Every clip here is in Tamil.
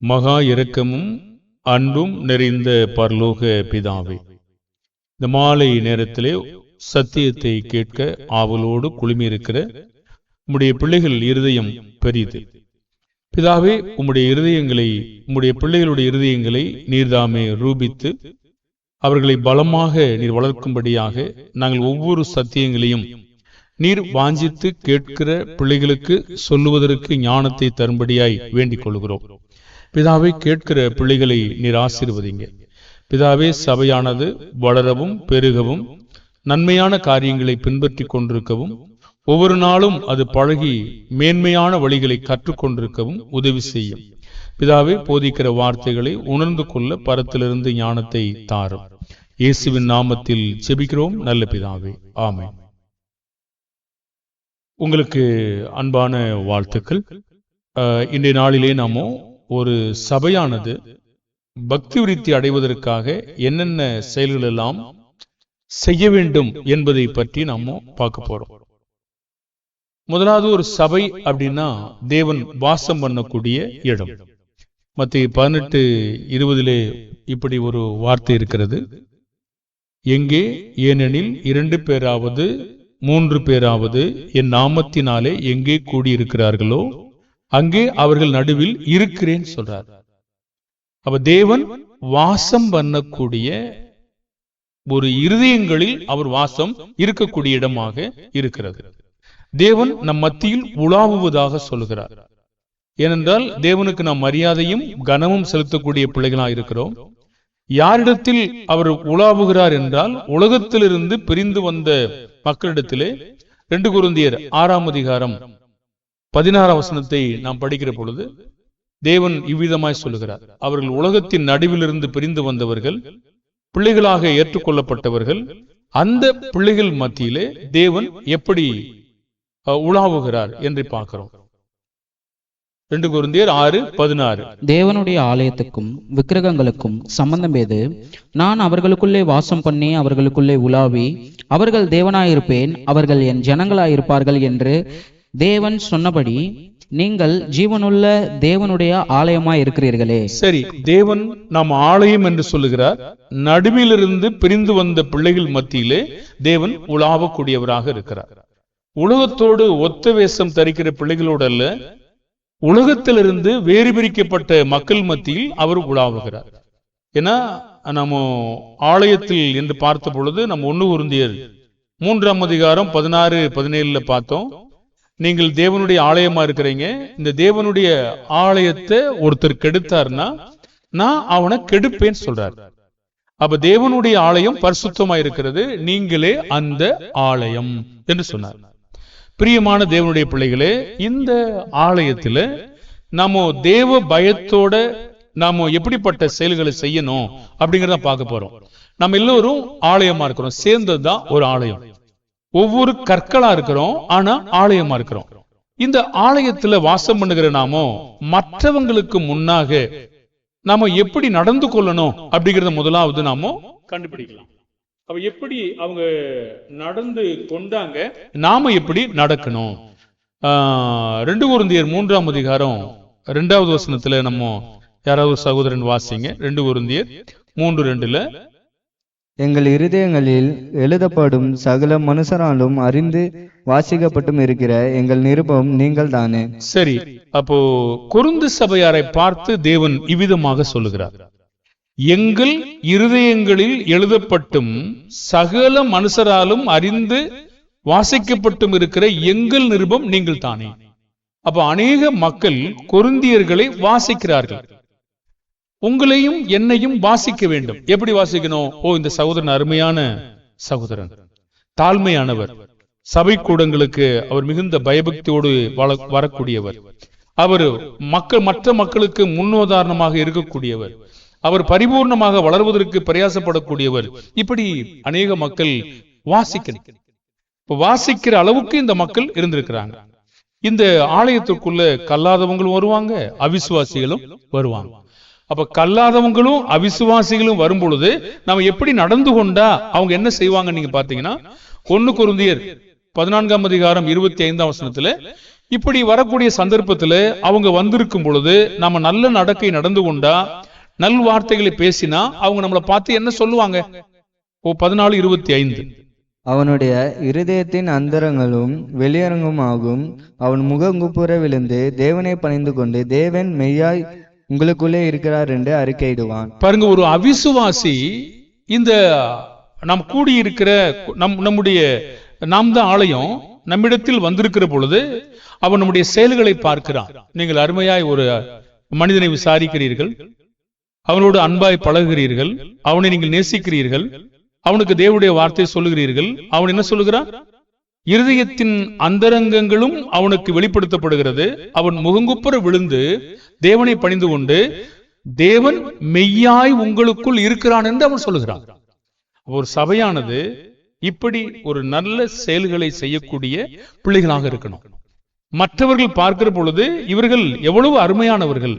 மகா இரக்கமும் அன்பும் நிறைந்த பரலோக பிதாவே, இந்த மாலை நேரத்திலே சத்தியத்தை கேட்க ஆவலோடு குழுமியிருக்கிற உம்முடைய பிள்ளைகள் இருதயம் பெரிது. பிதாவே, உம்முடைய பிள்ளைகளுடைய இருதயங்களை நீர்தாமே ரூபித்து அவர்களை பலமாக நீர் வளர்க்கும்படியாக நாங்கள் ஒவ்வொரு சத்தியங்களையும் நீர் வாஞ்சித்து கேட்கிற பிள்ளைகளுக்கு சொல்லுவதற்கு ஞானத்தை தரும்படியாய் வேண்டிக் கொள்கிறோம். பிதாவை, கேட்கிற பிள்ளைகளை நீர் ஆசீர்வதிங்க. பிதாவே, சபையானது வளரவும் பெருகவும் நன்மையான காரியங்களை பின்பற்றி கொண்டிருக்கவும் ஒவ்வொரு நாளும் அது பழகி மேன்மையான வழிகளை கற்றுக்கொண்டிருக்கவும் உதவி செய்யும். பிதாவே, போதிக்கிற வார்த்தைகளை உணர்ந்து கொள்ள பரத்திலிருந்து ஞானத்தை தாரும். இயேசுவின் நாமத்தில் ஜெபிக்கிறோம் நல்ல பிதாவே, ஆமென். உங்களுக்கு அன்பான வாழ்த்துக்கள். இன்றைய நாளிலே நாமோ ஒரு சபையானது பக்தி விருத்தி அடைவதற்காக என்னென்ன செயல்கள் எல்லாம் செய்ய வேண்டும் என்பதை பற்றி நாம பார்க்க போறோம். முதலாவது, ஒரு சபை அப்படின்னா தேவன் வாசம் பண்ணக்கூடிய இடம். மத்தேயு 18:20 இப்படி ஒரு வார்த்தை இருக்கிறது. எங்கே, ஏனெனில் 2 பேராவது 3 பேராவது என் நாமத்தினாலே எங்கே கூடியிருக்கிறார்களோ அங்கே அவர்கள் நடுவில் இருக்கிறேன் சொல்றார். அப்ப தேவன் வாசம் பண்ணக்கூடிய ஒரு இருதயங்களில் அவர் வாசம் இருக்கக்கூடிய இடமாக இருக்கிறது. தேவன் நம் மத்தியில் உலாவுவதாக சொல்கிறார். ஏனென்றால் தேவனுக்கு நாம் மரியாதையும் கனமும் செலுத்தக்கூடிய பிள்ளைகளாக இருக்கிறோம். யாரிடத்தில் அவர் உலாவுகிறார் என்றால், உலகத்திலிருந்து பிரிந்து வந்த மக்களிடத்திலே 2 கொரிந்தியர் 6:16 நாம் படிக்கிற பொழுது தேவன் இவ்விதமாய் சொல்லுகிறார். அவர்கள் உலகத்தின் நடுவிலிருந்து பிரிந்து வந்தவர்கள், பிள்ளைகளாக ஏற்றுக்கொள்ளப்பட்டவர்கள். அந்த பிள்ளைகள் மத்தியிலே தேவன் எப்படி உலாவுகிறார் என்று பார்க்கிறோம். 2 கொரிந்தியர் 6:16. தேவனுடைய ஆலயத்துக்கும் விக்கிரகங்களுக்கும் சம்பந்தம் ஏது? நான் அவர்களுக்குள்ளே வாசம் பண்ணி அவர்களுக்குள்ளே உலாவி அவர்கள் தேவனாயிருப்பேன், அவர்கள் என் ஜனங்களாயிருப்பார்கள் என்று தேவன் சொன்னபடி நீங்கள் ஜீவனுள்ள தேவனுடைய ஆலயமாய் இருக்கிறீர்களே. சரி, தேவன் நாம் ஆலயம் என்று சொல்லுகிறார். நடுவிலிருந்து பிரிந்து வந்த பிள்ளைகள் மத்தியிலே தேவன் உலாவக்கூடியவராக இருக்கிறார். உலகத்தோடு ஒத்த வேஷம் தரிக்கிற பிள்ளைகளோடு அல்ல, உலகத்திலிருந்து வேறு பிரிக்கப்பட்ட மக்கள் மத்தியில் அவர் உலாவுகிறார். ஏன்னா நம்ம ஆலயத்தில் என்று பார்த்த பொழுது நம்ம 1 கொரிந்தியர் 3:16-17 பார்த்தோம். நீங்கள் தேவனுடைய ஆலயமா இருக்கிறீங்க. இந்த தேவனுடைய ஆலயத்தை ஒருத்தர் கெடுத்தார்னா நான் அவனை கெடுப்பேன்னு சொல்றார். அப்ப தேவனுடைய ஆலயம் பரிசுத்தமா இருக்கிறது, நீங்களே அந்த ஆலயம் என்று சொன்னார். பிரியமான தேவனுடைய பிள்ளைகளே, இந்த ஆலயத்துல நாம தேவ பயத்தோட நாம எப்படிப்பட்ட செயல்களை செய்யணும் அப்படிங்கிறத பார்க்க போறோம். நம்ம எல்லோரும் ஆலயமா இருக்கிறோம், சேர்ந்ததுதான் ஒரு ஆலயம். ஒவ்வொரு கற்களா இருக்கிறோம், ஆனா ஆலயமா இருக்கிறோம். இந்த ஆலயத்துல வாசம் பண்ணுகிற நாமோ மற்றவங்களுக்கு முன்னாக நாம எப்படி நடந்து கொள்ளணும் அப்படிங்கறத முதலாவது நாம கண்டுபிடிக்கலாம். அவ எப்படி அவங்க நடந்து கொண்டாங்க, நாம எப்படி நடக்கணும். 2 கொரிந்தியர் 3:2 நம்ம யாராவது சகோதரன் வாசிங்க. 2 கொரிந்தியர் 3:2. எங்கள் இருதயங்களில் எழுதப்படும் சகல மனுஷராலும் அறிந்து வாசிக்கப்பட்டும் இருக்கிற எங்கள் நிருபம் நீங்கள் தானே. சரி, அப்போ கொரிந்து சபையாரை பார்த்து தேவன் இவ்விதமாக சொல்லுகிறார். எங்கள் இருதயங்களில் எழுதப்பட்டும் சகல மனுஷராலும் அறிந்து வாசிக்கப்பட்டும் இருக்கிற எங்கள் நிருபம் நீங்கள் தானே. அப்ப அநேக மக்கள் கொரிந்தியர்களை வாசிக்கிறார்கள். உங்களையும் என்னையும் வாசிக்க வேண்டும். எப்படி வாசிக்கணும்? இந்த சகோதரன் அருமையான சகோதரன், தாழ்மையானவர், சபை கூடங்களுக்கு அவர் மிகுந்த பயபக்தியோடு வரக்கூடியவர், அவர் மற்ற மக்களுக்கு முன்னுதாரணமாக இருக்கக்கூடியவர், அவர் பரிபூர்ணமாக வளர்வதற்கு பிரயாசப்படக்கூடியவர். இப்படி அநேக மக்கள் வாசிக்கிற அளவுக்கு இந்த மக்கள் இருந்திருக்கிறாங்க. இந்த ஆலயத்துக்குள்ள கல்லாதவங்களும் வருவாங்க, அவிசுவாசிகளும் வருவாங்க. அப்ப கல்லாதவங்களும் அவிசுவாசிகளும் வரும் பொழுது நம்ம எப்படி நடந்து கொண்டா அவங்க என்ன செய்வாங்க? நீங்க பாத்தீங்கன்னா 1 கொரிந்தியர் 14:25 இப்படி வரக்கூடிய சந்தர்ப்பத்துல அவங்க வந்திருக்கும் பொழுது நம்ம நல்ல நடக்கை நடந்து கொண்டா, நல் வார்த்தைகளை பேசினா அவங்க நம்மளை பார்த்து என்ன சொல்லுவாங்க? 14:25 அவனுடைய இருதயத்தின் அந்தரங்களும் வெளியரங்குமாகும். அவன் முகங்குப்புற விழுந்து தேவனை பணிந்து கொண்டு தேவன் மெய்யாய் உங்களுக்குள்ளே இருக்கிறார் என்று அறிக்கையிடுவான். பாருங்க, ஒரு அவிசுவாசி இந்த நாம் கூடியிருக்கிற நம்முடைய நாம் தான் ஆலயம், நம்மிடத்தில் வந்திருக்கிற பொழுது அவன் நம்முடைய செயல்களை பார்க்கிறான். நீங்கள் அருமையாய் ஒரு மனிதனை விசாரிக்கிறீர்கள், அவனோடு அன்பாய் பழகுகிறீர்கள், அவனை நீங்கள் நேசிக்கிறீர்கள், அவனுக்கு தேவனுடைய வார்த்தை சொல்லுகிறீர்கள். அவன் என்ன சொல்லுகிறான்? இருதயத்தின் அந்தரங்கங்களும் அவனுக்கு வெளிப்படுத்தப்படுகிறது. அவன் முகங்குப்புற விழுந்து தேவனை பணிந்து கொண்டு தேவன் மெய்யாய் உங்களுக்குள் இருக்கிறான் என்று அவன் சொல்லுகிறான். ஒரு சபையானது இப்படி ஒரு நல்ல செயல்களை செய்யக்கூடிய பிள்ளைகளாக இருக்கணும். மற்றவர்கள் பார்க்கிற பொழுது இவர்கள் எவ்வளவு அருமையானவர்கள்,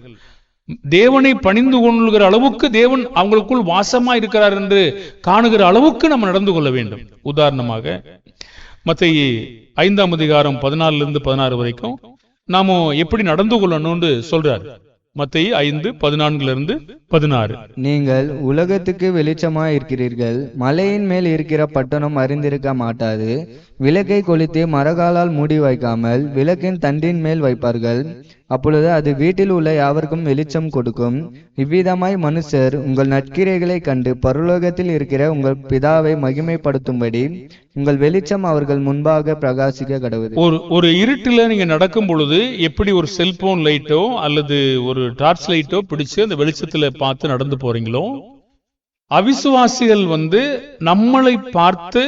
தேவனை பணிந்து கொள்கிற அளவுக்கு தேவன் அவங்களுக்குள் வாசமா இருக்கிறார் என்று காணுகிற அளவுக்கு நம்ம நடந்து கொள்ள வேண்டும். உதாரணமாக மத்தேயு 5:14 வரைக்கும் நாம எப்படி நடந்து கொள்ளணும்னு சொல்றாரு. மத்தேயு 5:14 நீங்கள் உலகத்துக்கு வெளிச்சமாய் இருக்கிறீர்கள். மலையின் மேல் இருக்கிற பட்டணம் அறிந்திருக்க மாட்டாது. விளக்கை கொளுத்தி மரகாலால் மூடி வைக்காமல் விளக்கின் தண்டின் மேல் வைப்பார்கள். அப்பொழுது அது வீட்டில் உள்ள யாவருக்கும் வெளிச்சம் கொடுக்கும். இவ்விதமாய் மனுஷர் உங்கள் நற்கிரைகளை கண்டு பரலோகத்தில் இருக்கிற உங்கள் பிதாவை மகிமைப்படுத்தும்படி உங்கள் வெளிச்சம் அவர்கள் முன்பாக பிரகாசிக்க கடவுது. ஒரு இருட்டுல நீங்க நடக்கும் பொழுது எப்படி ஒரு செல்போன் லைட்டோ அல்லது ஒரு டார்ச் லைட்டோ பிடிச்சு அந்த வெளிச்சத்துல பார்த்து நடந்து போறீங்களோ, அவிசுவாசிகள் நம்மளை பார்த்து,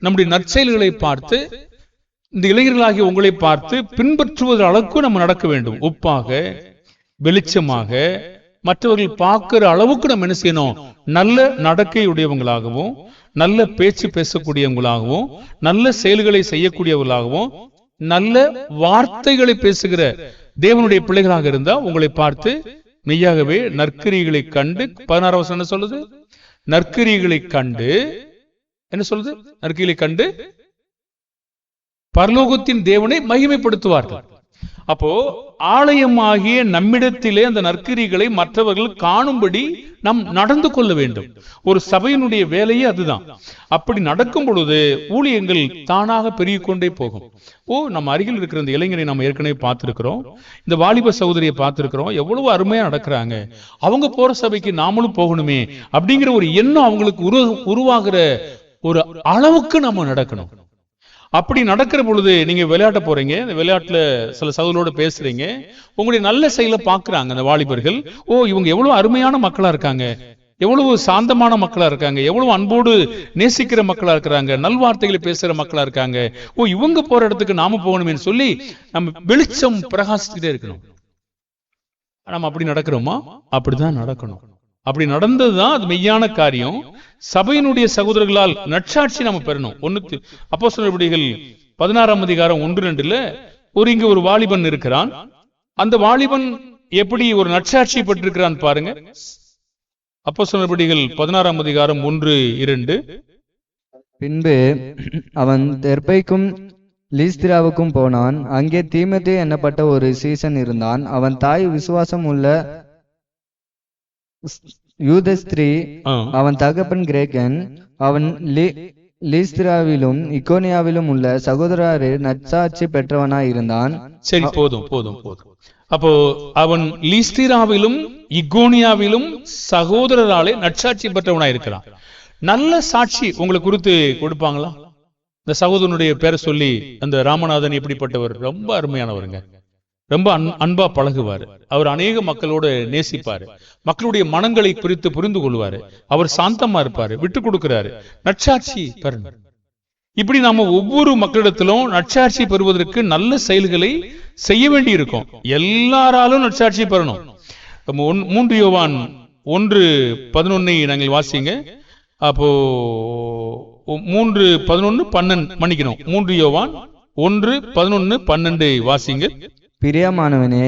நம்முடைய நற்செயல்களை பார்த்து, இந்த இளைஞர்களாகிய உங்களை பார்த்து பின்பற்றுவதற்கு அளவுக்கு நம்ம நடக்க வேண்டும். உப்பாக, வெளிச்சமாக, மற்றவர்கள் பார்க்கிற அளவுக்கு நம்ம என்ன செய்யணும்? நல்ல நடக்கையுடையவங்களாகவும், நல்ல பேச்சு பேசக்கூடியவங்களாகவும், நல்ல செயல்களை செய்யக்கூடியவர்களாகவும், நல்ல வார்த்தைகளை பேசுகிற தேவனுடைய பிள்ளைகளாக இருந்தா உங்களை பார்த்து மெய்யாகவே நற்கிரிகளை கண்டு, 16 வசனம் என்ன சொல்லுது? நற்கிரிகளை கண்டு என்ன சொல்லுது? நற்கிரிகளை கண்டு பரலோகத்தின் தேவனை மகிமைப்படுத்துவார்கள். அப்போ ஆலயமாகிய நம்மிடத்திலே அந்த நற்கிரிகளை மற்றவர்கள் காணும்படி நாம் நடந்து கொள்ள வேண்டும். ஒரு சபையினுடைய வேலையே அதுதான். அப்படி நடக்கும் பொழுது ஊழியங்கள் தானாக பெருகிக் கொண்டே போகும். நம்ம அருகில் இருக்கிற இந்த இளைஞரை நம்ம ஏற்கனவே பார்த்திருக்கிறோம், இந்த வாலிப சகோதரியை பார்த்திருக்கிறோம், எவ்வளவு அருமையா நடக்கிறாங்க, அவங்க போற சபைக்கு நாமளும் போகணுமே அப்படிங்கிற ஒரு எண்ணம் அவங்களுக்கு உருவாகிற ஒரு அளவுக்கு நம்ம நடக்கணும். அப்படி நடக்கிற பொழுது நீங்க விளையாட்ட போறீங்க, இந்த விளையாட்டுல சில சகோதரோட பேசுறீங்க, உங்களுடைய நல்ல செயலை பார்க்கிறாங்க அந்த வாலிபர்கள். இவங்க எவ்வளவு அருமையான மக்களா இருக்காங்க, எவ்வளவு சாந்தமான மக்களா இருக்காங்க, எவ்வளவு அன்போடு நேசிக்கிற மக்களா இருக்கிறாங்க, நல்வார்த்தைகளை பேசுற மக்களா இருக்காங்க, இவங்க போற இடத்துக்கு நாம போகணுமே சொல்லி நம்ம வெளிச்சம் பிரகாசிச்சுட்டே இருக்கணும். நம்ம அப்படி நடக்கிறோமா? அப்படிதான் நடக்கணும். அப்படி நடந்ததுதான் அது மெய்யான காரியம். சபையினுடைய சகோதரர்களால் நற்சாட்சி நம்ம பெறணும். அப்போஸ்தலர் நடபடிகள் 16:1-2 இங்க ஒரு வாலிபன் இருக்கிறான். அந்த வாலிபன் எப்படி ஒரு நற்சாட்சி பெற்றிருக்கிறான் பாருங்க. அப்போஸ்தலர் நடபடிகள் 16:1-2 பின்பு அவன் தெர்பைக்கும் லீஸ்திராவுக்கும் போனான். அங்கே தீமோத்தேயு என்னப்பட்ட ஒரு சீசன் இருந்தான். அவன் தாய் விசுவாசம் உள்ள யூத ஸ்திரீ, அவன் தகப்பன் கிரேக்கன். அவன் லீஸ்திராவிலும் இக்கோனியாவிலும் உள்ள சகோதரரே நற்சாட்சி பெற்றவனாய் இருந்தான். சரி, போதும். அப்போ அவன் லீஸ்திராவிலும் இக்கோனியாவிலும் சகோதரராலே நற்சாட்சி பெற்றவனாய் இருக்கிறான். நல்ல சாட்சி உங்களை குறித்து கொடுப்பாங்களா? இந்த சகோதரனுடைய பேரை சொல்லி, அந்த ராமநாதன் எப்படிப்பட்டவர்? ரொம்ப அருமையானவருங்க, ரொம்ப அன்பா பழகுவாரு, அவர் அநேக மக்களோட நேசிப்பாரு, மக்களுடைய மனங்களை குறித்து புரிந்து கொள்வாரு, அவர் சாந்தமா இருப்பாரு, விட்டு கொடுக்கிறாரு, நற்சாட்சி பெறணும். இப்படி நாம ஒவ்வொரு மக்களிடத்திலும் நற்சாட்சி பெறுவதற்கு நல்ல செயல்களை செய்ய வேண்டி இருக்கும். எல்லாராலும் நற்சாட்சி பெறணும். 3 யோவான் 1:11 நாங்கள் வாசிங்க. அப்போ 3 யோவான் 1:11-12 வாசிங்க. பிரியமானவனே,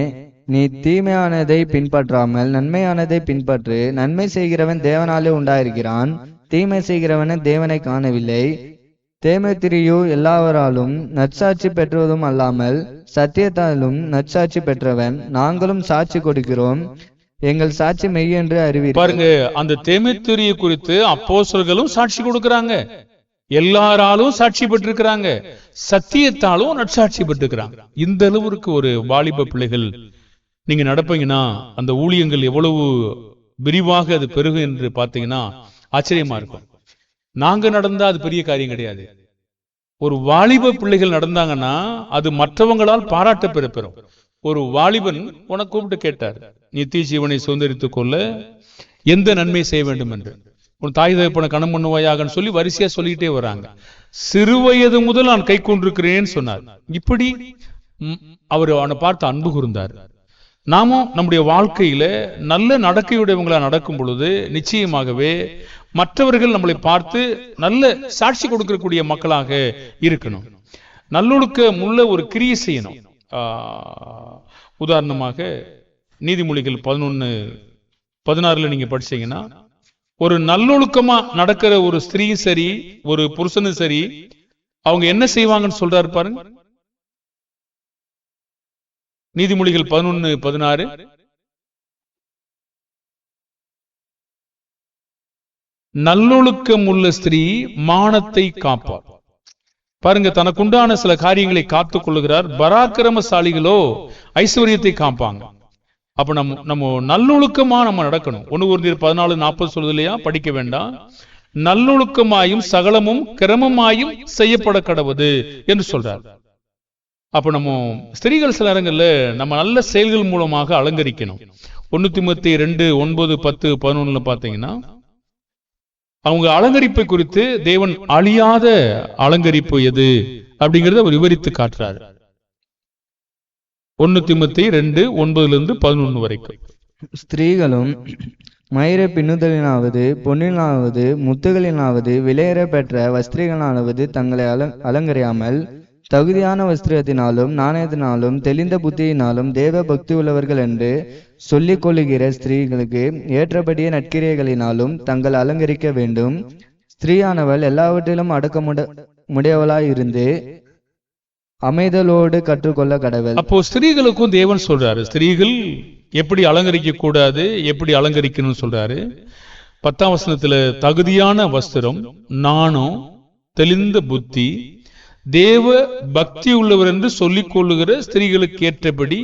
நீ தீமையானதை பின்பற்றாமல் நன்மையானதை பின்பற்று. நன்மை செய்கிறவன் தேவனாலே உண்டாயிருக்கிறான், தீமை செய்கிறவன தேவனை காணவில்லை. தேமேத்திரியு எல்லாவராலும் நற்சாட்சி பெற்றதும் அல்லாமல் சத்தியத்தாலும் நற்சாட்சி பெற்றவன். நாங்களும் சாட்சி கொடுக்கிறோம், எங்கள் சாட்சி மெய் என்று அறிவீர்கள். பாருங்க, அந்த தேமேத்திரிய குறித்து அப்போஸ்தலர்களும் சாட்சி கொடுக்கறாங்க, எல்லாராலும் சாட்சி பெற்றிருக்கிறாங்க, சத்தியத்தாலும் நற்சாட்சி பெற்றிருக்கிறாங்க. இந்த அளவுக்கு ஒரு வாலிப பிள்ளைகள் நீங்க நடப்பீங்கன்னா அந்த ஊழியங்கள் எவ்வளவு விரிவாக அது பெருகும் என்று பார்த்தீங்கன்னா ஆச்சரியமா இருக்கும். நாங்க நடந்தா அது பெரிய காரியம் கிடையாது. ஒரு வாலிப பிள்ளைகள் நடந்தாங்கன்னா அது மற்றவங்களால் பாராட்ட பெறும். ஒரு வாலிபன் உனக்கு கூப்பிட்டு கேட்டார், நித்திய ஜீவனை சுதந்திரித்துக் கொள்ள எந்த நன்மை செய்ய வேண்டும் என்று. உன் தாய் தகப்பனை கணம் பண்ணுவாயாகன்னு சொல்லி வரிசையா சொல்லிட்டே வராங்க. சிறுவயது முதல் நான் கை கொண்டிருக்கிறேன்னு சொன்னார். இப்படி அவர் அவனை பார்த்து அன்பு கூர்ந்தார். நாமும் நம்முடைய வாழ்க்கையில நல்ல நடக்கையுடையவங்களா நடக்கும் பொழுது நிச்சயமாகவே மற்றவர்கள் நம்மளை பார்த்து நல்ல சாட்சி கொடுக்கக்கூடிய மக்களாக இருக்கணும். நல்லொழுக்கமுள்ள ஒரு கிரியை செய்யணும். உதாரணமாக நீதிமொழிகள் 11:16 நீங்க படிச்சீங்கன்னா, ஒரு நல்லொழுக்கமா நடக்கிற ஒரு ஸ்திரீயும் சரி ஒரு புருஷனும் சரி அவங்க என்ன செய்வாங்கன்னு சொல்றாரு பாருங்க. நீதிமொழிகள் 11:16, நல்லொழுக்கம் உள்ள ஸ்திரீ மானத்தை காப்பார். பாருங்க, தனக்குண்டான சில காரியங்களை காத்துக் கொள்ளுகிறார். பராக்கிரமசாலிகளோ ஐஸ்வர்யத்தை காப்பாங்க. அப்ப நம்ம நல்லொழுக்கமா நம்ம நடக்கணும். 1 Corinthians 14:40 சொல்லுது இல்லையா, படிக்க வேண்டாம். நல்லொழுக்கமாயும் சகலமும் கிரமமாயும் செய்யப்பட கடவுது என்று சொல்றார். அப்ப நம்ம ஸ்திரீகள் சில நேரங்கள்ல நம்ம நல்ல செயல்கள் மூலமாக அலங்கரிக்கணும். 1 Timothy 2:9, 10, 11 பாத்தீங்கன்னா அவங்க அலங்கரிப்பை குறித்து தேவன் அழியாத அலங்கரிப்பு எது அப்படிங்கறத அவர் விவரித்து காட்டுறாரு. 1 Timothy 2:9 வரைக்கும். ஸ்திரீகளும் மயிர பின்னுதலினாவது பொன்னினாவது முத்துகளினாவது விலையேற பெற்ற வஸ்திரங்களாவது தங்களை அலங்கரியாமல் தகுதியான வஸ்திரத்தினாலும் நாணயத்தினாலும் தெளிந்த புத்தியினாலும் தேவ பக்தி உள்ளவர்கள் என்று சொல்லிக் கொள்ளுகிற ஸ்திரீகளுக்கு ஏற்றபடியே நற்கிரியைகளினாலும் தங்கள் அலங்கரிக்க வேண்டும். ஸ்திரீயானவள் எல்லாவற்றிலும் அடக்கமுடையவளாய் இருந்து அமைதலோடு கற்றுக்கொள்ள கடவுள். அப்போ ஸ்திரீகளுக்கும் தேவன் சொல்றாரு ஸ்திரீகள் எப்படி அலங்கரிக்க கூடாது, எப்படி அலங்கரிக்கணும்னு சொல்றாரு. 10ஆம் வசனத்துல தகுதியான வஸ்திரம், நாணம், தெளிந்த புத்தி, தேவ பக்தி உள்ளவர் என்று சொல்லிக் கொள்ளுகிற ஸ்திரீகளுக்கு ஏற்றபடி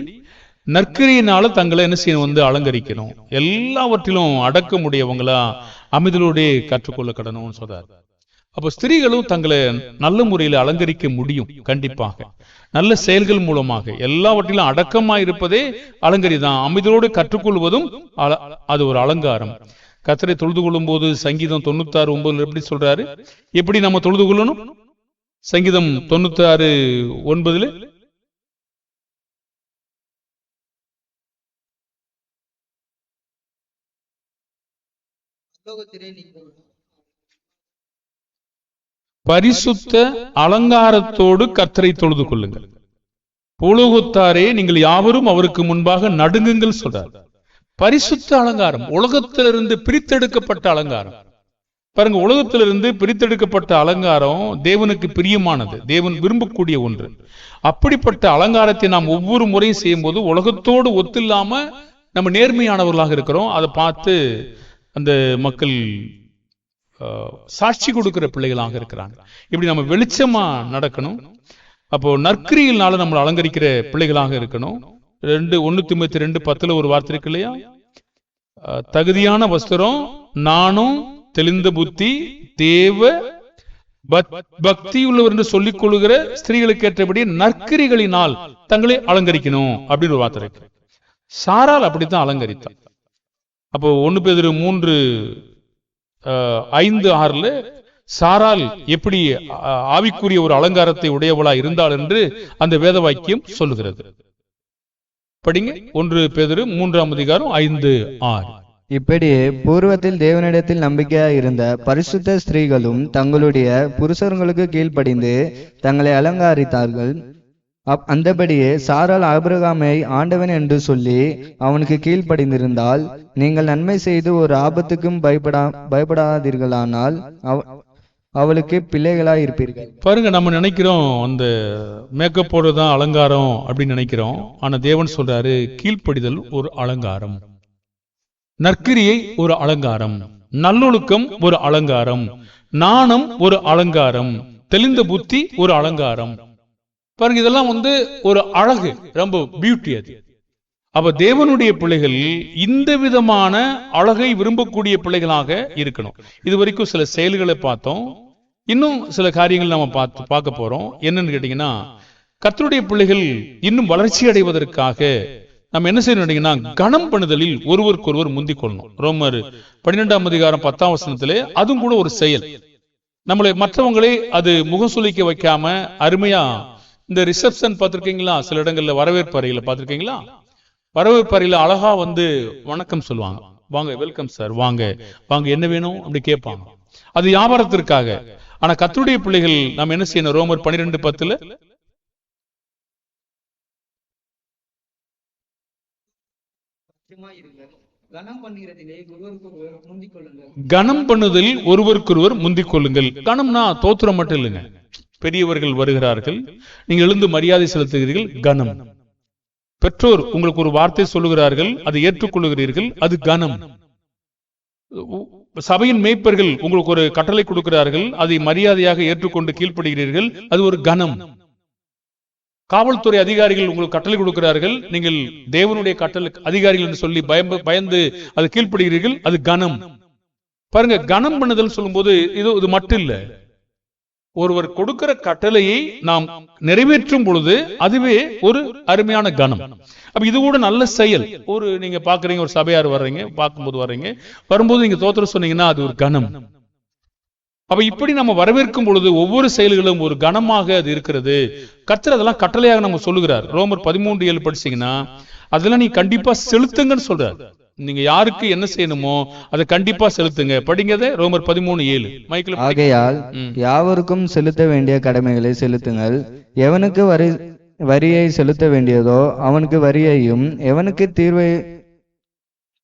நற்கிரியினால தங்களை என்ன செய்யணும், அலங்கரிக்கணும். எல்லாவற்றிலும் அடக்கமுடையவங்களா அமைதலோட கற்றுக்கொள்ள கடனும்னு சொல்றாரு. அப்போ ஸ்திரீகளும் தங்களை நல்ல முறையில் அலங்கரிக்க முடியும். கண்டிப்பாக நல்ல செயல்கள் மூலமாக எல்லாவற்றிலும் அடக்கமா இருப்பதே அலங்கரிதான். அமைதலோடு கற்றுக்கொள்வதும் அது ஒரு அலங்காரம். கர்த்தரை தொழுது கொள்ளும் போது சங்கீதம் 96:9 எப்படி சொல்றாரு, எப்படி நம்ம தொழுது கொள்ளணும்? சங்கீதம் 96:9 பரிசுத்த அலங்காரத்தோடு கர்த்தரை தொழுது கொள்ளுங்கள், உலகத்தாரே நீங்கள் யாவரும் அவருக்கு முன்பாக நடுங்குங்கள் சொல்றார். பரிசுத்த அலங்காரம், உலகத்திலிருந்து பிரித்தெடுக்கப்பட்ட அலங்காரம். பாருங்க, உலகத்திலிருந்து பிரித்தெடுக்கப்பட்ட அலங்காரம் தேவனுக்கு பிரியமானது, தேவன் விரும்பக்கூடிய ஒன்று. அப்படிப்பட்ட அலங்காரத்தை நாம் ஒவ்வொரு முறையும் செய்யும் போது உலகத்தோடு ஒத்தில்லாம நம்ம நேர்மையானவர்களாக இருக்கிறோம். அதை பார்த்து அந்த மக்கள் சாட்சி கொடுக்கிற பிள்ளைகளாக இருக்கிறாங்க. இப்படி நம்ம வெளிச்சமா நடக்கணும். அப்போ நற்கிரியினால நம்ம அலங்கரிக்கிற பிள்ளைகளாக இருக்கணும். 1 Timothy 2:10 ஒரு வார்த்தை இருக்கு இல்லையா, தகுதியான வஸ்திரம், நானும் தெளிந்த புத்தி, தேவ பக்தி உள்ளவர் என்று சொல்லிக் கொள்ளுகிற ஸ்திரீகளுக்கு ஏற்றபடி நற்கிரிகளினால் தங்களை அலங்கரிக்கணும் அப்படின்னு ஒரு வார்த்தை இருக்கு. சாரால் அப்படித்தான் அலங்கரித்தார். அப்போ 1 Peter 3:5-6 சாரால் எப்படி ஆவிக்குரிய ஒரு அலங்காரத்தை உடையவளா இருந்தாள் என்று அந்த வேத வாக்கியம் சொல்லுகிறது. படிங்க 1 Peter 3:5-6. இப்படியே பூர்வத்தில் தேவனிடத்தில் நம்பிக்கையாய் இருந்த பரிசுத்த ஸ்திரீகளும் தங்களுடைய புருஷர்களுக்கு கீழ்ப்படிந்து தங்களை அலங்கரித்தார்கள். அந்தபடியே சாராள் ஆபிரகாமை ஆண்டவன் என்று சொல்லி அவனுக்கு கீழ்ப்படிந்திருந்தால், நீங்கள் நன்மை செய்து ஒரு ஆபத்துக்கும் பயப்படாதீர்களானால் அவளுக்கு பிள்ளைகளாய் இருப்பீர்கள். பாருங்க, நம்ம நினைக்கிறோம் அந்த மேக்கப் போடுறதுதான் அலங்காரம் அப்படின்னு நினைக்கிறோம். ஆனா தேவன் சொல்றாரு, கீழ்ப்படிதல் ஒரு அலங்காரம், நற்கிரியை ஒரு அலங்காரம், நல்லொழுக்கம் ஒரு அலங்காரம், நாணம் ஒரு அலங்காரம், தெளிந்த புத்தி ஒரு அலங்காரம். பாருங்க, இதெல்லாம் ஒரு அழகு, ரொம்ப பியூட்டி அது. அப்ப தேவனுடைய பிள்ளைகள் இந்த விதமான அழகை விரும்பக்கூடிய பிள்ளைகளாக இருக்கணும். இது வரைக்கும் சில செயல்களை பார்த்தோம். இன்னும் சில காரியங்கள் நம்ம பார்க்க போறோம். என்னன்னு கேட்டீங்கன்னா, கர்த்தருடைய பிள்ளைகள் இன்னும் வளர்ச்சி அடைவதற்காக நம்ம என்ன செய்யணும், கனம் பண்ணுதலில் ஒருவருக்கொருவர் முந்திக் கொள்ளணும். ரோமர் 12ஆம் அதிகாரம் 10ஆம் வசனத்திலே அதுவும் கூட ஒரு செயல். நம்மளை மற்றவங்களே அது முகசுலிக்க வைக்காம அருமையா இந்த ரிசப்ஷன் பார்த்திருக்கீங்களா? சில இடங்கள்ல வரவேற்பு அறையில பார்த்திருக்கீங்களா? வரவேற்பு அறையில அழகா வணக்கம் சொல்லுவாங்க. வாங்க, வெல்கம் சார், வாங்க வாங்க, என்ன வேணும் அப்படி கேட்பாங்க. அது வியாபாரத்திற்காக. ஆனா கர்த்தருடைய பிள்ளைகள் நாம் என்ன செய்யணும்? ரோமர் 12:10 கனம் பண்ணுதல் ஒருவருக்கொருவர் முந்திக் கொள்ளுங்கள். கனம்னா தோத்திரம் மட்டும் இல்லைங்க. பெரியவர்கள் வருகிறார்கள், நீங்க எழுந்து மரியாதை செலுத்துகிறீர்கள், கனம். பெற்றோர் உங்களுக்கு ஒரு வார்த்தை சொல்லுகிறார்கள், அதை ஏற்றுக்கொள்ளுகிறீர்கள், அது கனம். சபையின் மேய்ப்பர்கள் உங்களுக்கு ஒரு கட்டளை கொடுக்கிறார்கள், அதை மரியாதையாக ஏற்றுக்கொண்டு கீழ்ப்படுகிறீர்கள், அது ஒரு கனம். காவல்துறை அதிகாரிகள் உங்களுக்கு கட்டளை கொடுக்கிறார்கள், நீங்கள் தேவனுடைய கட்டளை அதிகாரிகள் என்று சொல்லி பயந்து அது கீழ்ப்படுகிறீர்கள், அது கனம். பாருங்க, கனம் பண்ணுதல் சொல்லும் போது இது மட்டும் இல்ல, ஒருவர் கொடுக்கிற கட்டளையை நாம் நிறைவேற்றும் பொழுது அதுவே ஒரு அருமையான கனம். அப்ப இது கூட நல்ல செயல். நீங்க பாக்குறீங்க, ஒரு சபையார் வர்றீங்க, பார்க்கும்போது வரும்போது நீங்க தோத்திரம் சொன்னீங்கன்னா அது ஒரு கனம். அப்ப இப்படி நம்ம வரவேற்கும் பொழுது ஒவ்வொரு செயல்களும் ஒரு கனமாக அது இருக்கிறது. கர்த்தர் அதெல்லாம் கட்டளையாக நம்ம சொல்லுகிறார். ரோமர் 13:7 படிச்சீங்கன்னா அதெல்லாம் நீ கண்டிப்பா செலுத்துங்கன்னு சொல்றார். நீங்க யாருக்கு என்ன செய்யணுமோ அதை கண்டிப்பா செலுத்துங்க. படிங்கதே ரோமர் 13:7. ஆகையால் யாவருக்கும் செலுத்த வேண்டிய கடமைகளை செலுத்துங்கள். எவனுக்கு வரியை செலுத்த வேண்டியதோ அவனுக்கு வரியையும், எவனுக்கு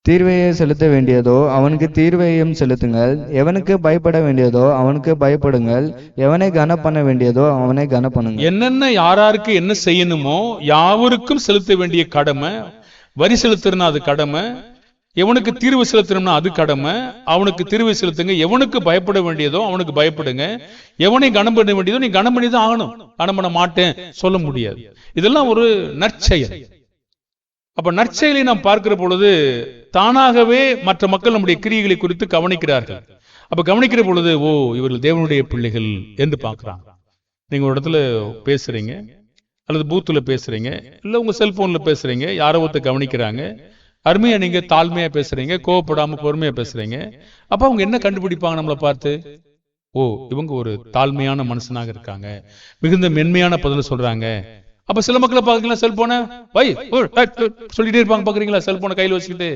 தீர்வையை செலுத்த வேண்டியதோ அவனுக்கு தீர்வையும் செலுத்துங்கள். எவனுக்கு பயப்பட வேண்டியதோ அவனுக்கு பயப்படுங்கள். எவனை கன பண்ண வேண்டியதோ அவனை கன பண்ணுங்க. என்னென்ன யாராருக்கு என்ன செய்யணுமோ யாவருக்கும் செலுத்த வேண்டிய கடமை. வரி செலுத்துறனா அது கடமை, எவனுக்கு தீர்வு செலுத்தணும்னா அது கடமை, அவனுக்கு தீர்வு செலுத்துங்க. எவனுக்கு பயப்பட வேண்டியதோ அவனுக்கு பயப்படுங்க. எவனை கனம் பண்ண வேண்டியதோ நீ கனம் பண்ணி தான் ஆகணும். கனம் பண்ண மாட்டேன் சொல்ல முடியாது. இதெல்லாம் ஒரு நற்செயல். அப்ப நற்செயலை நாம் பார்க்கிற பொழுது தானாகவே மற்ற மக்கள் நம்முடைய கிரியைகளை குறித்து கவனிக்கிறார்கள். அப்ப கவனிக்கிற பொழுது இவர்கள் தேவனுடைய பிள்ளைகள் என்று பார்க்கிறாங்க. நீங்க ஒரு இடத்துல பேசுறீங்க, அல்லது பூத்துல பேசுறீங்க, இல்ல உங்க செல்போன்ல பேசுறீங்க, யாரோ ஒருத்தர் கவனிக்கிறாங்க, அருமையா நீங்க தாழ்மையா பேசுறீங்க, கோவப்படாம பொறுமையா பேசுறீங்க. அப்ப அவங்க என்ன கண்டுபிடிப்பாங்க நம்மளை பார்த்து? இவங்க ஒரு தாழ்மையான மனுஷனாக இருக்காங்க, மிகுந்த மென்மையான பதில் சொல்றாங்க. அப்ப சில மக்களை பாத்தீங்களா, செல்போனை சொல்லிட்டே இருப்பாங்க. பாக்குறீங்களா, செல்போனை கையில வச்சுக்கிட்டு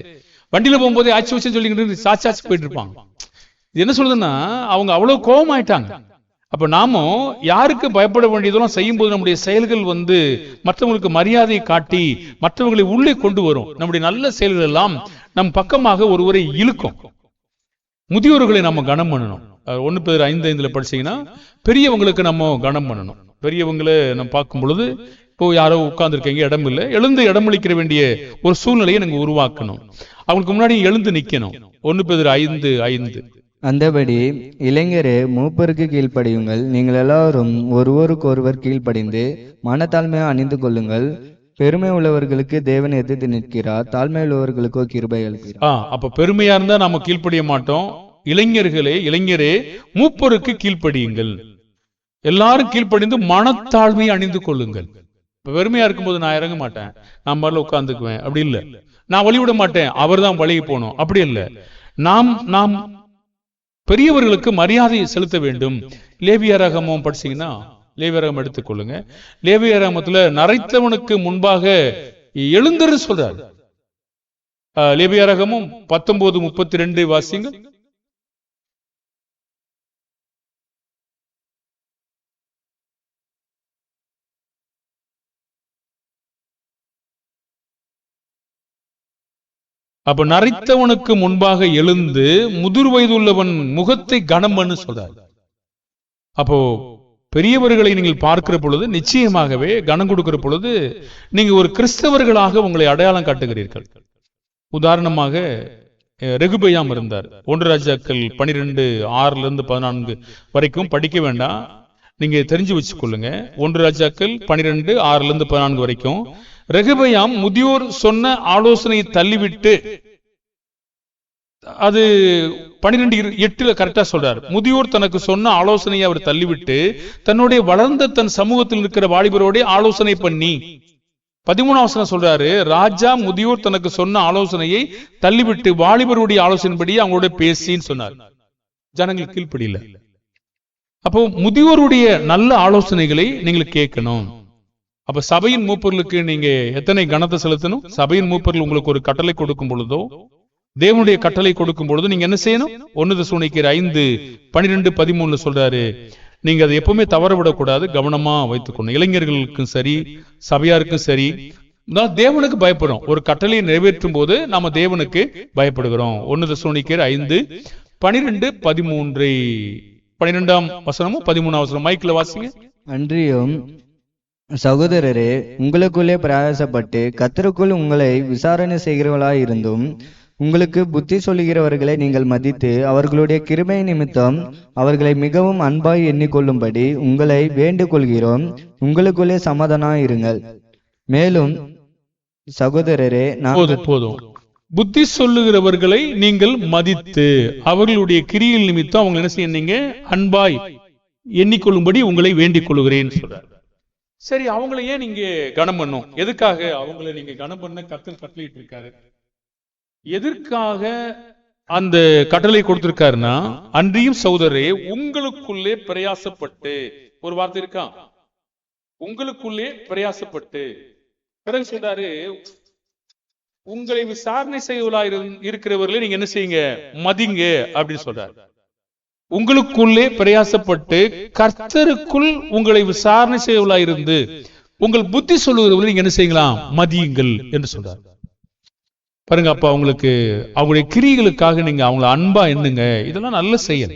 வண்டியில போகும்போதே ஆச்சு வச்சு சொல்லிக்கிட்டு சாச்சாச்சு போயிட்டு இருப்பாங்க. இது என்ன சொல்றதுன்னா, அவங்க அவ்வளவு கோபம் ஆயிட்டாங்க. அப்ப நாமும் யாருக்கு பயப்பட வேண்டியதெல்லாம் செய்யும் போது நம்முடைய செயல்கள் மற்றவங்களுக்கு மரியாதையை காட்டி மற்றவர்களை உள்ளே கொண்டு வரும். நம்முடைய நல்ல செயல்கள் எல்லாம் நம் பக்கமாக ஒருவரை இழுக்கும். முதியோர்களை நம்ம கனம் பண்ணணும். 1 Peter 5:5 படிச்சீங்கன்னா பெரியவங்களுக்கு நம்ம கனம் பண்ணணும். பெரியவங்களை நம்ம பார்க்கும் பொழுது, யாரோ உட்கார்ந்து இருக்கீங்க, இடம் இல்லை, எழுந்து இடமளிக்கிற வேண்டிய ஒரு சூழ்நிலையை நீங்க உருவாக்கணும். அவங்களுக்கு முன்னாடி எழுந்து நிக்கணும். 1 Peter 5:5. அந்தபடி இளைஞரே மூப்பருக்கு கீழ்ப்படியுங்கள். நீங்கள் எல்லாரும் ஒருவருக்கொருவர் கீழ்ப்படிந்து மனத்தாழ்மையை அணிந்து கொள்ளுங்கள். பெருமை உள்ளவர்களுக்கு தேவன் எதிர்த்து நிற்கிறார், தாழ்மை உள்ளவர்களுக்கோ கிருபை அளிக்கிறார். அப்ப பெருமையா இருந்தா நம்ம கீழ்ப்படிய மாட்டோம். இளைஞரே மூப்பருக்கு கீழ்ப்படியுங்கள். எல்லாரும் கீழ்ப்படிந்து மனத்தாழ்மையை அணிந்து கொள்ளுங்கள். இப்ப பெருமையா இருக்கும்போது நான் இறங்க மாட்டேன், நான் மாதிரில உட்கார்ந்துக்குவேன், அப்படி இல்லை. நான் வழிவிட மாட்டேன், அவர் தான் வழியை போகணும், அப்படி இல்லை. நாம் பெரியவர்களுக்கு மரியாதை செலுத்த வேண்டும். லேவியராகமம் படிச்சீங்கன்னா, லேவியராகமம் எடுத்துக்கொள்ளுங்க. லேவியராகமத்துல நரைத்தவனுக்கு முன்பாக எழுந்திரு சொல்றாரு. லேவியராகமம் 19:32 வாசிங்க. அப்ப நரைத்தவனுக்கு முன்பாக எழுந்து முதிர் வயதுள்ளவன் முகத்தை கனம் பண்ணு சொல்றாரு. அப்போ பெரியவர்களை நீங்கள் பார்க்கிற பொழுது நிச்சயமாகவே கனம் கொடுக்கிற பொழுது நீங்க ஒரு கிறிஸ்தவர்களாக உங்களை அடையாளம் காட்டுகிறீர்கள். உதாரணமாக ரெகுபயாம் இருந்தார். 1 ராஜாக்கள் 12:6-14 வரைக்கும் படிக்க வேண்டாம், நீங்க தெரிஞ்சு வச்சுக்கொள்ளுங்க. 1 ராஜாக்கள் 12:6-14 வரைக்கும் ரெகுபயாம் முதியோர் சொன்ன ஆலோசனையை தள்ளிவிட்டு, அது 12:8 கரெக்டா சொல்றார். முதியோர் தனக்கு சொன்ன ஆலோசனையை அவர் தள்ளிவிட்டு தன்னுடைய வளர்ந்த தன் சமூகத்தில் இருக்கிற வாலிபரோட ஆலோசனை பண்ணி, 13ஆம் வசனம் சொல்றாரு, ராஜா முதியோர் தனக்கு சொன்ன ஆலோசனையை தள்ளிவிட்டு வாலிபருடைய ஆலோசனைப்படி அவங்களோட பேசின்னு சொன்னார். ஜனங்கள் கீழ்ப்படியில. அப்போ முதியோருடைய நல்ல ஆலோசனைகளை நீங்கள் கேட்கணும். அப்ப சபையின் மூப்பர்களுக்கு நீங்க எத்தனை கனத்தை செலுத்தணும்? சபையின் மூப்பர்கள் உங்களுக்கு ஒரு கட்டளை கொடுக்கும் பொழுதோ, தேவனுடைய கட்டளை கொடுக்கும் பொழுது நீங்க என்ன செய்யணும்? 1 தெசலோனிக்கேயர் 5:12-13 சொல்றாரு, நீங்க அதை எப்பவுமே தவற விடக்கூடாது, கவனமா வைத்துக்கணும். இளைஞர்களுக்கும் சரி, சபையாருக்கும் சரி, தேவனுக்கு பயப்படும். ஒரு கட்டளையை நிறைவேற்றும் போது நாம தேவனுக்கு பயப்படுகிறோம். 1 தெசலோனிக்கேயர் 5:12-13 12ஆம் வசனமும் 13ஆம் வசனம் மைக்ல வாசிங்க. அன்றியும் சகோதரரே, உங்களுக்குள்ளே பிரயாசப்பட்டு கர்த்தருக்குள் உங்களை விசாரணை செய்கிறவர்களாய் இருந்தும் உங்களுக்கு புத்தி சொல்லுகிறவர்களை நீங்கள் மதித்து அவர்களுடைய கிருபை நிமித்தம் அவர்களை மிகவும் அன்பாய் எண்ணிக்கொள்ளும்படி உங்களை வேண்டிக் கொள்கிறோம். உங்களுக்குள்ளே சமாதானம் இருங்கள். மேலும் சகோதரரே, போதும். புத்தி சொல்லுகிறவர்களை நீங்கள் மதித்து அவர்களுடைய கிரியில் நிமித்தம் அவங்க என்ன செய்ய, அன்பாய் எண்ணிக்கொள்ளும்படி உங்களை வேண்டிக் கொள்ளுகிறேன் சொல்றார். சரி, அவங்களை ஏன் நீங்க கனம் பண்ணும்? எதுக்காக அவங்களை நீங்க கனம் பண்ண கர்த்தர் கட்டளையிட்டு இருக்காரு? எதற்காக அந்த கட்டளை கொடுத்திருக்காருன்னா, அன்றியும் சகோதரரே உங்களுக்குள்ளே பிரயாசப்பட்டு, ஒரு வார்த்தை இருக்கா, உங்களுக்குள்ளே பிரயாசப்பட்டு. பிறகு சொல்றாரு, உங்களை விசாரணை செய்வதா இருக்கிறவர்களே நீங்க என்ன செய்யுங்க, மதிங்க அப்படின்னு சொல்றாரு. உங்களுக்குள்ளே பிரயாசப்பட்டு கர்த்தருக்குள் உங்களை விசாரணை செய்வதா இருந்து உங்கள் புத்தி சொல்லுகிறவர்களை நீங்க என்ன செய்யலாம், மதியுங்கள் என்று சொல்றாரு. பாருங்க, அப்ப அவங்களுக்கு அவங்களுடைய கிரிகளுக்காக நீங்க அவங்களை அன்பா எண்ணுங்க. இதெல்லாம் நல்ல செயல்.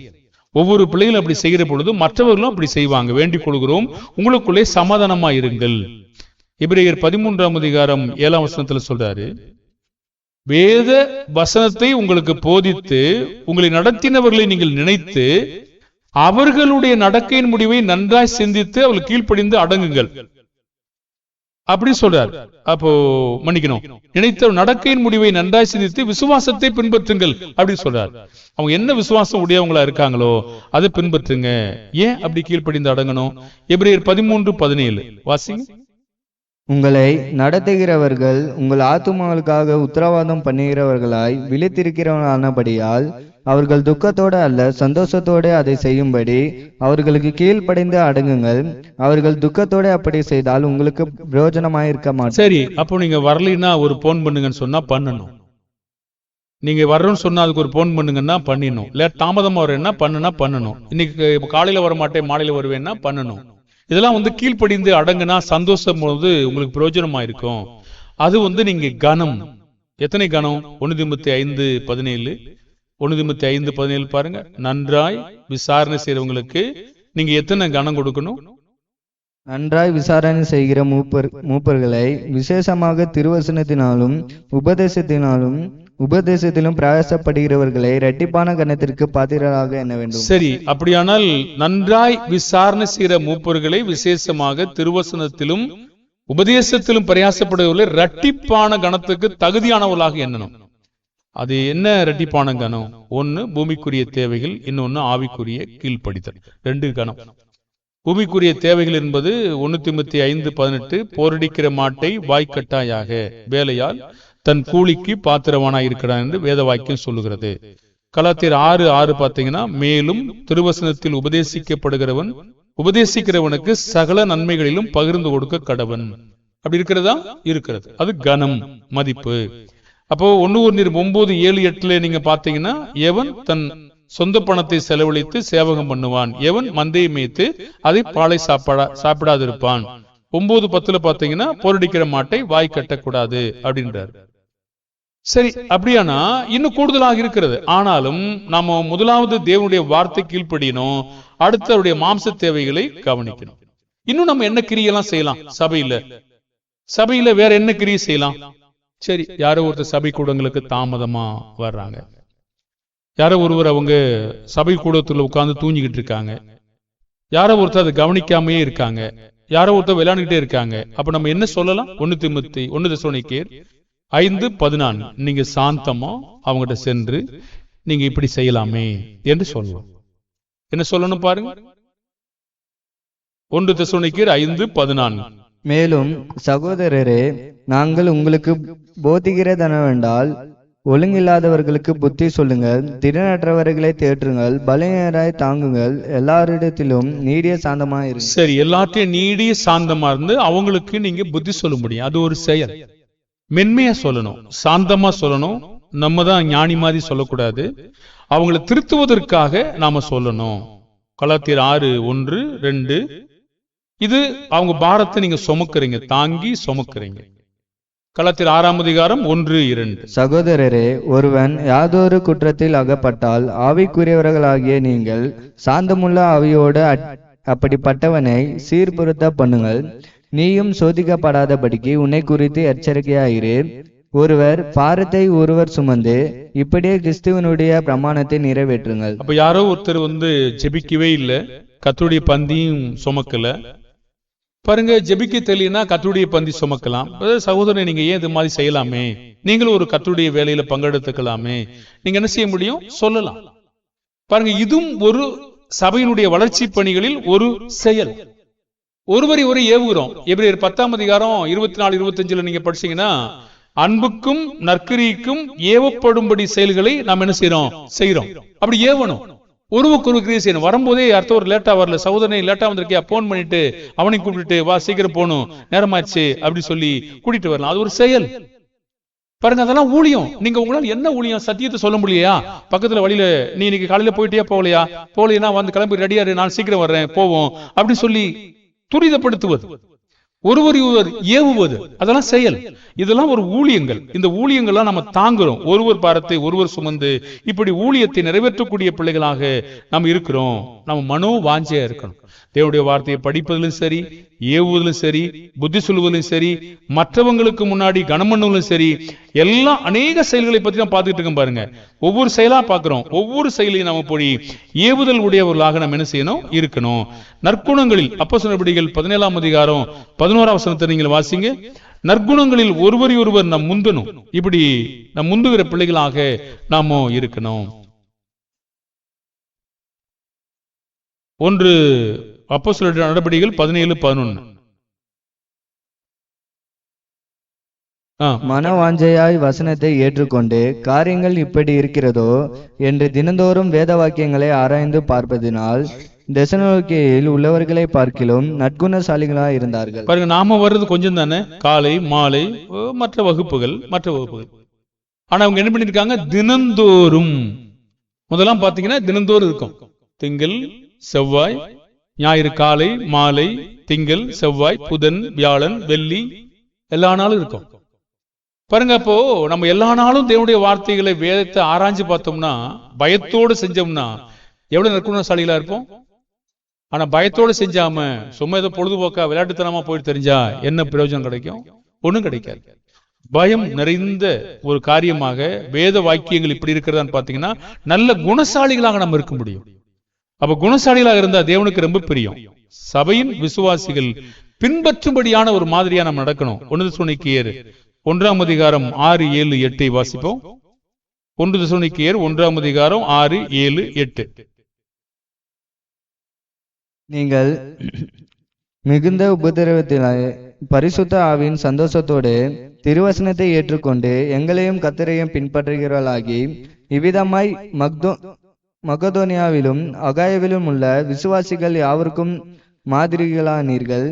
ஒவ்வொரு பிள்ளைகளும் அப்படி செய்கிற பொழுது மற்றவர்களும் அப்படி செய்வாங்க. வேண்டிக் கொள்கிறோம், உங்களுக்குள்ளே சமாதானமா இருங்கள். எபிரேயர் 13ஆம் அதிகாரம் 7ஆம் வசனத்துல சொல்றாரு, வேத வசனத்தை உங்களுக்கு போதித்து உங்களை நடத்தினவர்களை நீங்கள் நினைத்து அவர்களுடைய நடக்கையின் முடிவை நன்றாய் சிந்தித்து அவர்கள் கீழ்ப்படிந்து அடங்குங்கள் அப்படி சொல்றார். அப்போ மன்னிக்கணும், நினைத்த நடக்கையின் முடிவை நன்றாய் சிந்தித்து விசுவாசத்தை பின்பற்றுங்கள் அப்படி சொல்றார். அவங்க என்ன விசுவாசம் உடையவங்களா இருக்காங்களோ அதை பின்பற்றுங்க. ஏன் அப்படி கீழ்ப்படிந்து அடங்கணும்? எபிரேயர் 13:17 வாசிங்க. உங்களை நடத்துகிறவர்கள் உங்கள் ஆத்துமாவுக்காக உத்தரவாதம் பண்ணுகிறவர்களாய் விழித்திருக்கிறவர்களானபடியால் அவர்கள் துக்கத்தோடு அல்ல சந்தோஷத்தோடு அதை செய்யும்படி அவர்களுக்கு கீழ்ப்படைந்து அடங்குங்கள். அவர்கள் துக்கத்தோடு அப்படி செய்தால் உங்களுக்கு பிரயோஜனமாயிருக்க மாட்டோம். சரி, அப்போ நீங்க வரலைன்னா ஒரு போன் பண்ணுங்கன்னு சொன்னா பண்ணணும். நீங்க வர்றோம்னு சொன்னா அதுக்கு ஒரு போன் பண்ணுங்கன்னா பண்ணிடணும். இல்ல தாமதமா வரேன்னா பண்ணணும். இன்னைக்கு காலையில வர மாட்டேன் மாலையில வருவேன்னா பண்ணணும். இதெல்லாம் கீழ்ப்படிந்து அடங்குனா சந்தோஷம் போது உங்களுக்கு பிரயோஜனமா இருக்கும். அது நீங்க கனம், எத்தனை கனம்? 1 தீமோத்தேயு 5:17 1 தீமோத்தேயு 5:17 பாருங்க. நன்றாய் விசாரணை செய்யறவங்களுக்கு நீங்க எத்தனை கனம் கொடுக்கணும்? நன்றாய் விசாரணை செய்கிற மூப்பர்களை விசேஷமாக திருவசனத்தினாலும் உபதேசத்திலும் பிரயாசப்படுகிறவர்களை இரட்டிப்பான கனத்திற்கு பாத்திரராக எண்ண வேண்டும். சரி, அப்படியானால் நன்றாய் விசாரணை செய்கிற மூப்பர்களை விசேஷமாக திருவசனத்திலும் உபதேசத்திலும் பிரயாசப்படுகிறவர்களை இரட்டிப்பான கனத்துக்கு தகுதியானவர்களாக எண்ணணும். அது என்ன இரட்டிப்பான கனம்? ஒன்னு பூமிக்குரிய தேவைகள், இன்னொன்னு ஆவிக்குரிய கீழ்ப்படிதல். 2 கனம். பூமிக்குரிய தேவைகள் என்பது 1 தீமோத்தேயு 5:18 போரடிக்கிற மாட்டை வாய்க்கட்டாயாக வேலையால் தன் கூலிக்கு பாத்திரவானாய் இருக்கிறான் என்று வேத வாக்கியம் சொல்லுகிறது. கலாத்தியர் 6:6 பார்த்தீங்கன்னா, மேலும் திருவசனத்தில் உபதேசிக்கிறவனுக்கு சகல நன்மைகளிலும் பகிர்ந்து கொடுக்க கடவன். அப்படி இருக்கிறதா? இருக்கிறது. அது கனம், மதிப்பு. அப்போ 1 Corinthians 9:7-8 நீங்க பாத்தீங்கன்னா, எவன் தன் சொந்த பணத்தை செலவழித்து சேவகம் பண்ணுவான், எவன் மந்தையை மேய்த்து அதை பாலை சாப்பிடாதிருப்பான். 9:10 பாத்தீங்கன்னா, போரடிக்கிற மாட்டை வாய் கட்டக்கூடாது அப்படின்றார். சரி, அப்படியானா இன்னும் கூடுதலாக இருக்கிறது. ஆனாலும் நாம முதலாவது தேவனுடைய வார்த்தை கீழ்ப்படியணும், அடுத்தவருடைய மாம்ச தேவைகளை கவனிக்கணும். இன்னும் நம்ம என்ன கிரியெல்லாம் செய்யலாம் சபையில வேற என்ன கிரியை செய்யலாம்? சரி, யாரோ ஒருத்தர் சபை கூடங்களுக்கு தாமதமா வர்றாங்க, யாரோ ஒருவர் அவங்க சபை கூடத்துல உட்கார்ந்து தூங்கிக்கிட்டு இருக்காங்க, யாரோ ஒருத்தர் அதை கவனிக்காமையே இருக்காங்க, யாரோ ஒருத்தர் விளையாண்டுகிட்டே இருக்காங்க. அப்ப நம்ம என்ன சொல்லலாம்? 1 தெசலோனிக்கேயர் 5:14, நீங்க சாந்தமா அவங்ககிட்ட சென்று நீங்க இப்படி செய்யலாமே என்று சொல்லலாம். என்ன சொல்லணும் பாருங்க. 1 தெசலோனிக்கேயர் 5:14. மேலும் சகோதரரே, நாங்கள் உங்களுக்கு போதிக்கிறதெனவென்றால், ஒழுங்கில்லாதவர்களுக்கு புத்தி சொல்லுங்கள், திறனற்றவர்களை தேற்றுங்கள், பலவீனராய் தாங்குங்கள், எல்லாரிடத்திலும் நீடிய சாந்தமாய் இருங்கள். சரி, எல்லாத்தையும் நீடிய சாந்தமா இருந்து அவங்களுக்கு நீங்க புத்தி சொல்ல முடியும். அது ஒரு செயல். மென்மையா சொல்லணும், சாந்தமா சொல்லணும். நம்ம தான் ஞானி மாதிரி சொல்லக்கூடாது. அவங்களை திருத்துவதற்காக நாம சொல்லணும். கலாத்தியர் 6:1-2. இது அவங்க பாரத்தை நீங்க சுமக்குறீங்க, தாங்கி சுமக்குறீங்க. கலாத்தியர் 6:1-2. சகோதரரே, ஒருவன் யாதொரு குற்றத்தில் அகப்பட்டால் ஆவிக்குரியவர்களாகிய நீங்கள் சாந்தமுள்ள ஆவியோடு அப்படிப்பட்டவனை சீர்பொருத்த பண்ணுங்கள். நீயும் சோதிக்கப்படாதபடிக்கு உன்னை குறித்து எச்சரிக்கையாயிரு. ஒருவர் பாரத்தை ஒருவர் சுமந்து இப்படியே கிறிஸ்துவனுடைய பிரமாணத்தை நிறைவேற்றுங்கள். அப்ப யாரோ ஒருத்தர் ஜெபிக்கவே இல்லை, கர்த்தருடைய பந்தியும் சுமக்கல. பாருங்க, ஜெபிக்க தெரியலனா கர்த்தருடைய பந்தி சுமக்கலாம். சகோதரன், நீங்க ஏன் இது மாதிரி செய்யலாமே, நீங்களும் ஒரு கர்த்தருடைய வேலையில பங்கெடுத்துக்கலாமே, நீங்க என்ன செய்ய முடியும்? சொல்லலாம். பாருங்க, இதுவும் ஒரு சபையினுடைய வளர்ச்சி பணிகளில் ஒரு செயல். ஒருவரை ஒரு ஏவுகிறோம். எபிரேயர் 10:24-25 நீங்க படிச்சீங்கன்னா, அன்புக்கும் நற்கிரிக்கும் ஏவப்படும்படி செயல்களை நாம் என்ன செய்யறோம். அப்படி ஏவணும், ஒருவருக்கு ஒரு கிரியை செய்யணும். வரும்போதே அடுத்த ஒரு லேட்டா வரல, சகோதரனை லேட்டா வந்திருக்கியா, போன் பண்ணிட்டு அவனை கூப்பிட்டு வா, சீக்கிரம் போகணும், நேரமாச்சு அப்படி சொல்லி கூட்டிட்டு வரலாம். அது ஒரு செயல். பாருங்க, அதெல்லாம் ஊழியம். நீங்க உங்களால் என்ன ஊழியம்? சத்தியத்தை சொல்ல முடியலையா? பக்கத்துல வழியில நீ இன்னைக்கு காலையில போயிட்டியா, போகலையா வந்து கிளம்பி ரெடியாரு, நான் சீக்கிரம் வர்றேன், போவோம் அப்படி சொல்லி துரிதப்படுத்துவது, ஒருவர் ஏவுவது, அதெல்லாம் செயல். இதெல்லாம் ஒரு ஊழியங்கள். இந்த ஊழியங்கள்லாம் நம்ம தாங்குறோம். ஒருவர் பாரத்தை ஒருவர் சுமந்து இப்படி ஊழியத்தை நிறைவேற்றக்கூடிய பிள்ளைகளாக நாம் இருக்கிறோம். நம்ம மனோ வாஞ்சையா இருக்கணும். தேவனுடைய வார்த்தையை படிப்பதிலும் சரி, ஏவுவதிலும் சரி, புத்தி சொல்வதிலும் சரி, மற்றவங்களுக்கு முன்னாடி கனமண்ணுவதிலும் சரி, எல்லாம் அநேக செயல்களை பத்தி நம்ம பார்த்துட்டு இருக்கோம். பாருங்க, ஒவ்வொரு செயலா பார்க்கிறோம். ஒவ்வொரு செயலையும் நம்ம போய் ஏவுதல் உடையவர்களாக நம்ம என்ன செய்யணும்? இருக்கணும். நற்குணங்களில் அப்போஸ்தலர் நடபடிகள் 17:11 நீங்கள் வாசிங்க. நற்குணங்களில் ஒருவரை ஒருவர் நம் முந்தணும். இப்படி நம் முந்துகிற பிள்ளைகளாக நாம இருக்கணும். 1 அப்போஸ்தலர் நடபடிகள் 17:11. மனவாஞ்சையாய் வசனத்தை ஏற்றுக்கொண்டு காரியங்கள் இப்படி இருக்கிறதோ என்று தினந்தோறும் வேத வாக்கியங்களை ஆராய்ந்து பார்ப்பதினால் தெசலோனிக்கேயில் உள்ளவர்களை பார்க்கிலும் நற்குணசாலிகளாய் இருந்தார்கள். பாருங்க, நாம வர்றது கொஞ்சம் தானே, காலை மாலை மற்ற வகுப்புகள். ஆனா அவங்க என்ன பண்ணிருக்காங்க? தினந்தோறும். முதலாம் பாத்தீங்கன்னா தினந்தோறும் இருக்கும். திங்கள் செவ்வாய் ஞாயிறு காலை மாலை, திங்கள் செவ்வாய் புதன் வியாழன் வெள்ளி, எல்லா நாளும் இருக்கும். பாருங்க, அப்போ நம்ம எல்லா நாளும் தேவனுடைய வார்த்தைகளை வேதத்தை ஆராய்ஞ்சு பார்த்தோம்னா, பயத்தோடு செஞ்சோம்னா எவ்வளவு நற்குணசாலிகளா இருப்போம். ஆனா பயத்தோடு செஞ்சாம சும்மா ஏதோ பொழுதுபோக்கா விளையாட்டுத்தனமா போயிட்டு தெரிஞ்சா என்ன பிரயோஜனம் கிடைக்கும்? ஒண்ணும் கிடைக்காது. பயம் நிறைந்த ஒரு காரியமாக வேத வாக்கியங்கள் இப்படி இருக்கிறதான்னு பாத்தீங்கன்னா, நல்ல குணசாலிகளாக நம்ம இருக்க முடியும். அப்ப குணசாலிகளாக இருந்தா தேவனுக்கு ரொம்ப பிரியம். சபையின் விசுவாசிகள் பின்பற்றும்படியான ஒரு மாதிரியா நம்ம நடக்கணும். 1 தெசலோனிக்கேயர் 1:6-7-8 வாசிப்போம். 1 தெசலோனிக்கேயர் 1:6-7-8. நீங்கள் மிகுந்த உபதிரவத்தில் பரிசுத்த ஆவியின் சந்தோஷத்தோடு திருவசனத்தை ஏற்றுக்கொண்டு எங்களையும் கர்த்தரையும் பின்பற்றுகிறவர்களாகி இவ்விதமாய் மக்கதோனியாவிலும் அகாயாவிலும் உள்ள விசுவாசிகள் யாவருக்கும் மாதிரிகளானீர்கள்.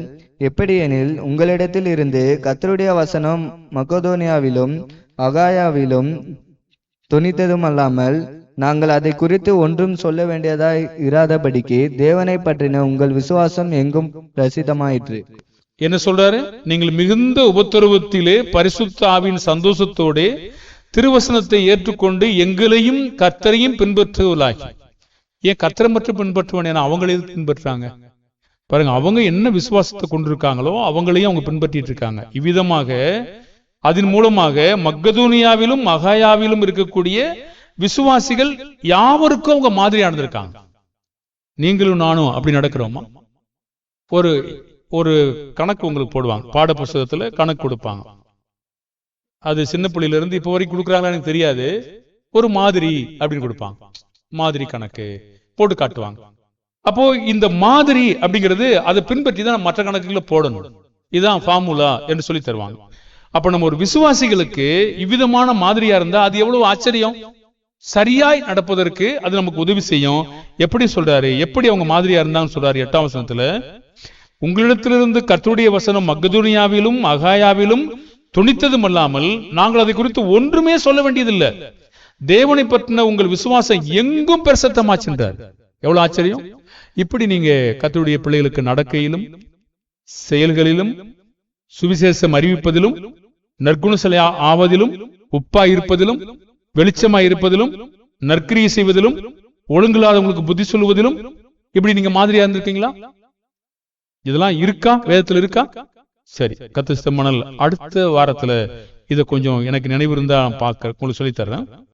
எப்படியெனில் உங்களிடத்தில் இருந்து கர்த்தருடைய வசனம் மக்கதோனியாவிலும் அகாயாவிலும் தொனித்ததும் அல்லாமல் நாங்கள் அதை குறித்து ஒன்றும் சொல்ல வேண்டியதாய் இராதபடிக்கு தேவனை பற்றின உங்கள் விசுவாசம் எங்கும் பிரசித்தமாயிற்று. என்ன சொல்றாரு? நீங்கள் மிகுந்த உபத்திரவத்திலே பரிசுத்த ஆவியின் சந்தோஷத்தோட திருவசனத்தை ஏற்றுக்கொண்டு எங்களையும் கர்த்தரையும் பின்பற்றுவதாகி. ஏன் கர்த்தரை மட்டும் பின்பற்றுவான்? ஏன்னா அவங்களையும் பின்பற்றுறாங்க பாருங்க. அவங்க என்ன விசுவாசத்தை கொண்டிருக்காங்களோ அவங்களையும் அவங்க பின்பற்றிட்டு இருக்காங்க. இவ்விதமாக அதன் மூலமாக மக்கதோனியாவிலும் அகாயாவிலும் இருக்கக்கூடிய விசுவாசிகள் யாவருக்கும் அவங்க மாதிரியானது இருக்காங்க. நீங்களும் நானும் அப்படி நடக்கிறோமா? ஒரு கணக்கு உங்களுக்கு போடுவாங்க, பாட புஸ்தகத்துல கணக்கு கொடுப்பாங்க. அது சின்ன பிள்ளையில இருந்து இப்ப வரைக்கும் கொடுக்குறாங்களா எனக்கு தெரியாது. ஒரு மாதிரி அப்படின்னு கொடுப்பாங்க, மாதிரி கணக்கு போட்டு காட்டுவாங்க. அப்போ இந்த மாதிரி அப்படிங்கிறது அதை பின்பற்றி தான் மற்ற கணக்குகளை போடணும். இதுதான் ஃபார்முலா என்று சொல்லி தருவாங்க. அப்ப நம்ம ஒரு விசுவாசிகளுக்கு இவ்விதமான மாதிரியா இருந்தா அது எவ்வளவு ஆச்சரியம். சரியாய் நடப்பதற்கு அது நமக்கு உதவி செய்யும். எப்படி சொல்றாரு, எப்படி அவங்க மாதிரியா இருந்தான்னு சொல்றாரு 8ஆம் வசனத்துல, உங்களிடத்திலிருந்து கர்த்தருடைய வசனம் மக்கதோனியாவிலும் அகாயாவிலும் துணித்ததும் அல்லாமல் நாங்கள் அதை குறித்து ஒன்றுமே சொல்ல வேண்டியதில்லை. தேவனை பற்றின உங்கள் விசுவாசம் எங்கும் பிரசத்தமாச்சென்றார். எவ்வளவு ஆச்சரியம். இப்படி நீங்க கர்த்தருடைய பிள்ளைகளுக்கு நடக்கையிலும் செயல்களிலும் சுவிசேஷம் அறிவிப்பதிலும் நற்குணசாலி ஆவதிலும் உப்பாய் இருப்பதிலும் வெளிச்சமாய் இருப்பதிலும் நற்கிரியை செய்வதிலும் ஒழுங்கில்லாதவங்களுக்கு புத்தி சொல்லுவதிலும் இப்படி நீங்க மாதிரியா இருந்திருக்கீங்களா? இதெல்லாம் இருக்கா? வேதத்துல இருக்கா? சரி, கர்த்தர் சித்தமானால் அடுத்த வாரத்துல இதை கொஞ்சம் எனக்கு நினைவு இருந்தா பார்க்க உங்களுக்கு சொல்லித்தர்றேன்.